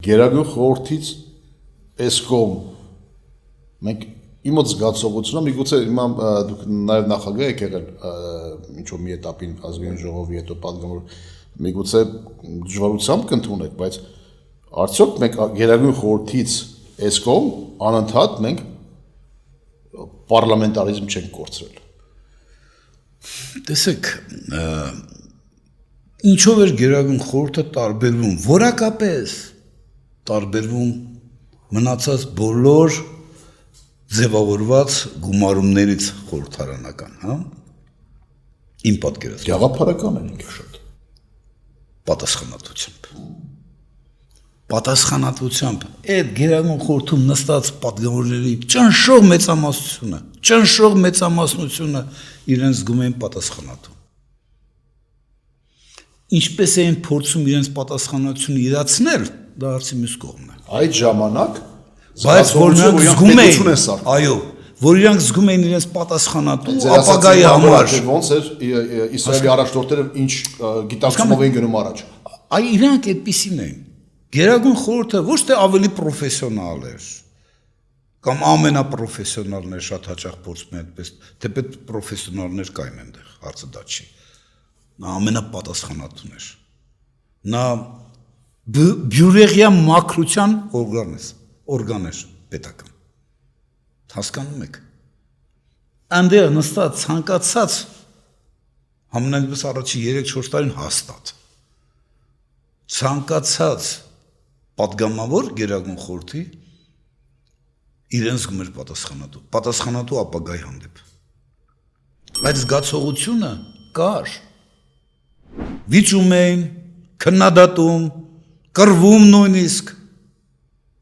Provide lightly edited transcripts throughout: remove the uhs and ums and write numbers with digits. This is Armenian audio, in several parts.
Գերագույն խորհրդից այս կողմ մենք իմոց զգացողությունը միգուցե հիմա դուք նաև նախագահ եք եղել ինչ-որ մի էտապին ազգային ժողովի հետո պատգամավոր միգուցե դժվարությամբ կընդունեք, բայց արդյոք մենք գերագույն խորհրդից այս կողմ անընդհատ մենք պարլամենտարիզմ չենք կորցրել։ Տեսեք, ինչով էր գերագույն խորհուրդը տարբերվում, որակապես տարբերվում մնացած բոլոր ձևավորված գումարումներից խորհրդարանական, հա? Իմ պատկերացմամբ։ Գաղափարական են ինքը շատ։ Պատասխանատվությամբ այդ գերագույն խորհրդում նստած պատգամավորների ճնշող մեծամասնությունը իրենց զգում էին պատասխանատու։ Ինչպես էին փորձում իրենց պատասխանատվությունը իրացնել, դա հարցի մյուս կողմն է։ Այդ ժամանակ բայց որ նրանք զգում էին, այո, որ իրանք զգում էին իրենց պատասխանատու ապագայի համար։ Ոնց էր Իսրայելի առաջնորդները ինչ գիտակցումով էին գնում առաջ։ Այ իրանք այդպիսին էին։ Գերագույն խորհուրդը ոչ թե ավելի պրոֆեսիոնալ էր, կամ ամենապրոֆեսիոնալն էր, շատ հաճախ փորձում են այդպես, թեպետ պրոֆեսիոնալներ կային այնտեղ, հարցը դա չի։ Նա ամենապատասխանատուն էր։ Նա բյուրեղյա մաքրության օրգան էր պետական։ Հասկանում եք։ Այնտեղ նստած ցանկացած համենայնպես առաջի 3-4 տարին հաստատ ցանկացած պատգամավոր գերագույն խորհրդի իրեն զգում էր պատասխանատու ապագայի հանդեպ։ Այդ զգացողությունը կար։ Վիճում էին, քննադատում, կռվում նույնիսկ,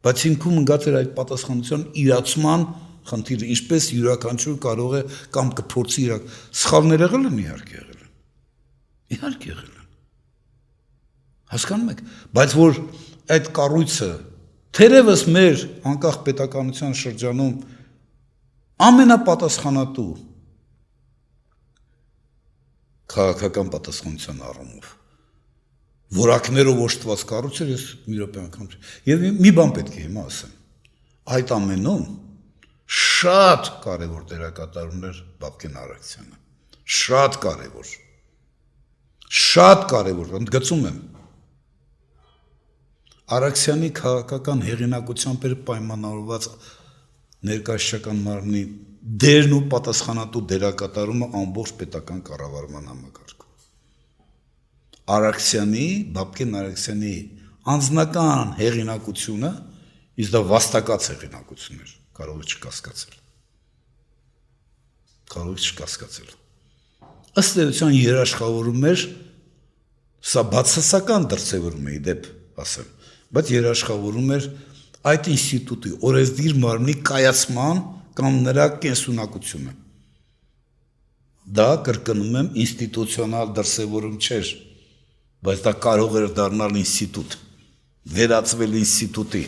բայց ինքում ընկած էր այդ պատասխանատվության իրացման խնդիրը, ինչպես յուրաքանչյուր կարող է կամ կփորձի սխալներ եղել են, իհարկե եղել են։ Հասկանում եք, բայց որ այդ կառույցը թերևս մեր անկախ պետականության շրջանում ամենապատասխանատու քաղաքական պատասխանության առումով որակներով օժտված կառույց էր, ես մի րոպե անգամ եւ մի բան պետք է հիմա ասեմ։ Այդ ամենում շատ կարևոր դերակատարում էր Բաբկեն Արաքսյանը։ Շատ կարևոր, ընդգծում եմ։ Արաքսյանի քաղաքական հեղինակությամբ էր պայմանավորված ներկայացչական մարմնի դերն ու պատասխանատու դերակատարումը ամբողջ պետական կառավարման համակարգում։ Բաբկեն Արաքսյանի անձնական հեղինակությունը, իսկ դա վաստակած հեղինակություն էր, կարող եք չկասկածել։ Ըստ էության երաշխավորում էր, սա բացասական դրսևորում է իդեպ ասեմ, բայց երաշխավորում էր այդ ինստիտուտի օրենսդիր մարմնի կայացման կամ նրա կենսունակությունը։ Դա կրկնում եմ ինստիտուցիոնալ դրսևորում չէր, բայց դա կարող էր դառնալ ինստիտուտ, վերածվել ինստիտուտի։